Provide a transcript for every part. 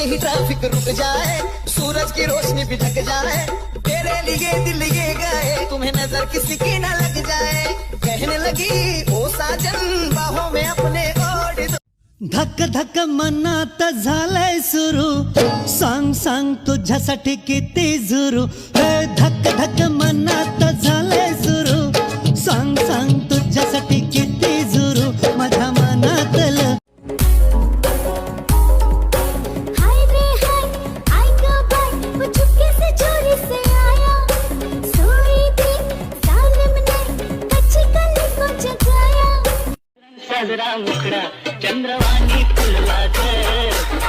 ही traffic रुक जाए, सूरज की रोशनी भी ढक जाए, तेरे लिए दिल ये गाए, तुम्हें नजर किसी की न लग जाए, कहने लगी ओ साजन बाहों में अपने ओढ़ दो। धक धक मनात झालंय सुरू, सांग सांग तुझ्यासाठी किती जुरू, धक धक मनात झालंय सुरू, सांग सांग तुझ्यासाठी किती जुरू, माझ्या मनातलं साजरा मुखडा चंद्रवाणी फुलला ग,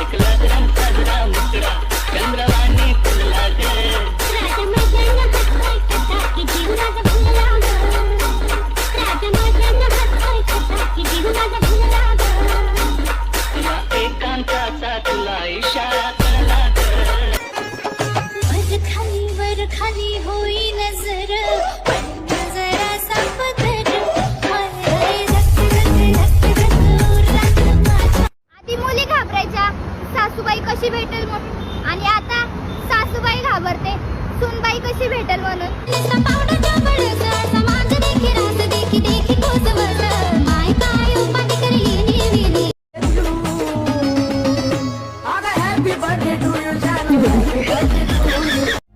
एक लागला साजरा मुखडा चंद्रवाणी फुलला ग, एकांताचा तुला इशारा करला ग, वर खाली होई नजर, सासूबाई कशी भेटेल म्हणून, आणि आता सासूबाई घाबरते सूनबाई कशी भेटेल म्हणून।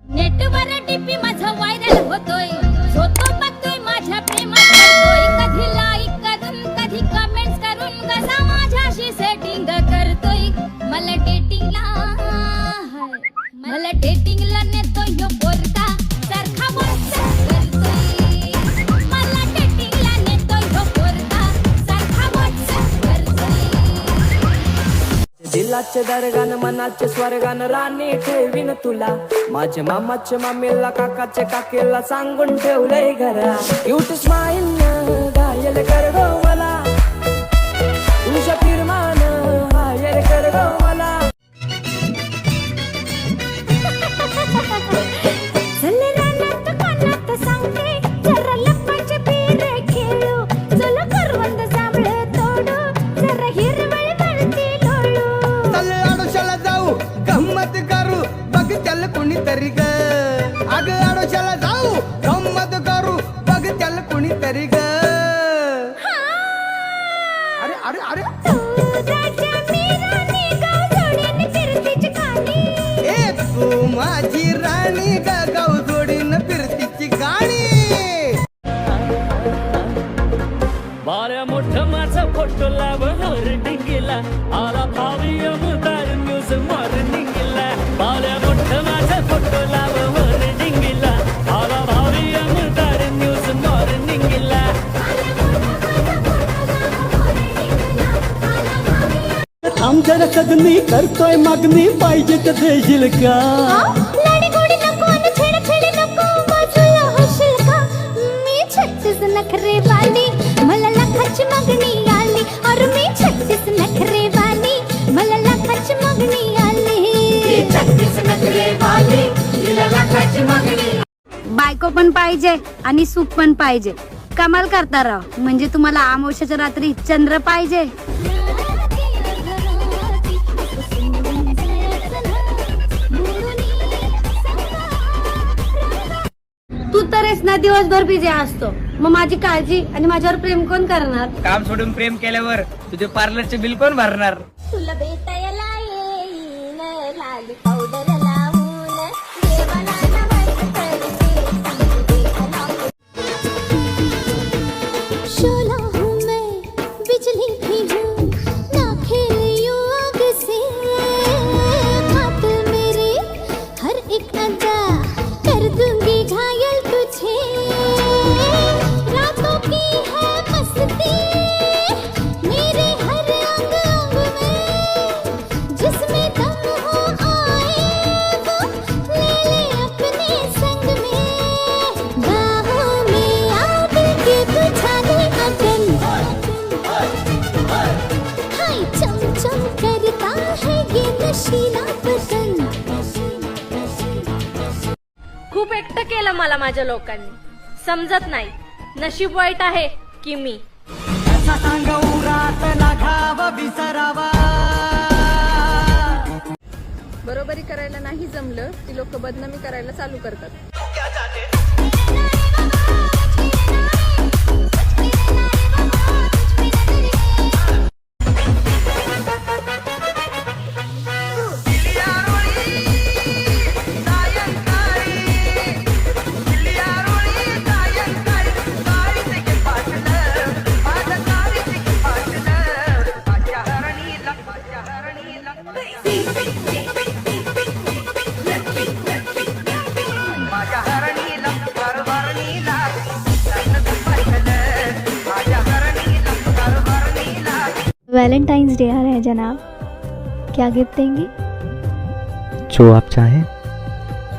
नेटवर टिपी माझा व्हायरल होतोय, होतो बघतोय माझ्या प्रेमात पडतोय, कधी लाईक करून कधी कमेंट्स करून कसा माझ्याशी सेटिंग करतोय, मला डेटिंगला नेतो यो पोरगा सारखा व्हॉट्सअप करतोय, मला डेटिंगला नेतो यो पोरगा सारखा व्हॉट्सअप करतोय। दिलाचे दरगान मनाचे स्वर्गान राणी ठेवीन तुला, माझ्या मामाच्या मामीला काकाच्या काकेला सांगून ठेवलंय घरा, क्यूट स्माईल घायल कर गो मला, तुझ्या फिरमान हायर कर गो मला। गंमत करू बघ त्याला कोणीतरी ग, अग आडोशाला जाऊ गंमत करू बघ त्याला कोणीतरी ग, अरे अरे अरे ए तू माझी राणी ग, गाव जोडीन फिरतीची गाणी, बाऱ्या मोठं माझा फोटो लाव होर्डिंगला, आला भावी अमदार न्यूज मॉर्निंगला, बाऱ्या मोठं माझा फोटो लाव होर्डिंगला, आला भावी अमदार न्यूज मॉर्निंगला। थांब जरा सगनी करतोय मागणी, पाहिजे तर देशील का? नखरे वाली मला लाखाची मागणी आली, और मी 36 नखरे वाली मला लाखाची मागणी आली, 36 नखरे वाली मला लाखाची मागणी। बायको पण पाहिजे आणि सुख पण पाहिजे, कमाल करता राव, म्हणजे तुम्हाला अमावस्याच्या रात्री चंद्र पाहिजे। तू तर आहेस ना दिवसभर बिझी असतो, मग माझी काळजी आणि माझ्यावर प्रेम कोण करणार? काम सोडून प्रेम केल्यावर तुझे पार्लरचे बिल कोण भरणार? तुला भेटायला येईन लाली पावडर लावून, देवाला नमन करते शोला हूँ मैं बिजली भी हूँ ना खेलियो आग से, खातिर मेरे हर एक अदा कर दूंगी घायल तुझे, रातों की है मस्ती मेरे हर अंग अंग में, जिसमें दम हो आए वो ले ले अपने संग में, बाहों में आग के बुझाने अगन, हाय चम चम करता है ये नशीला बदन। खूप एकटं केलं मला माझ्या लोकांनी, समजत नाही नशीब वाईट आहे की मी। बरोबरी करायला नाही जमलं की लोक बदनामी करायला चालू करतात. वैलेंटाइंस डे आ रहा है जनाब, क्या गिफ्ट देंगे? जो आप चाहें.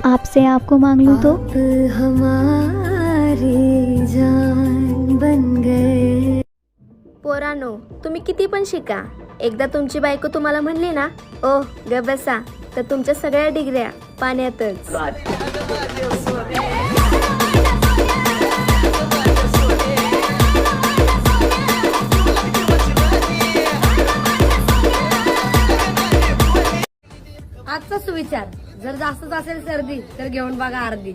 आपसे आपको मांग लूँ तो? हमारी जान बन गए. पोरानो, तुम्ही किती पण शिका, एकदा तुमची बायको तुम्हाला म्हणली ना ओ ग बसा, तर तुमच्या सगळ्या डिग्र्या पाण्यातच. आजचा सुविचार, जर जास्तच असेल सर्दी तर घेऊन बघा अर्धी.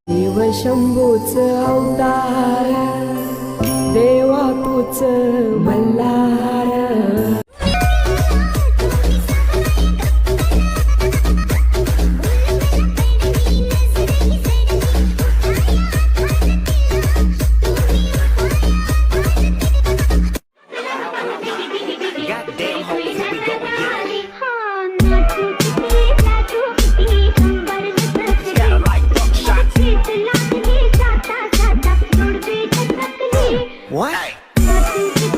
देव शंभूच अवतार, देवा तूच मल्हार. What?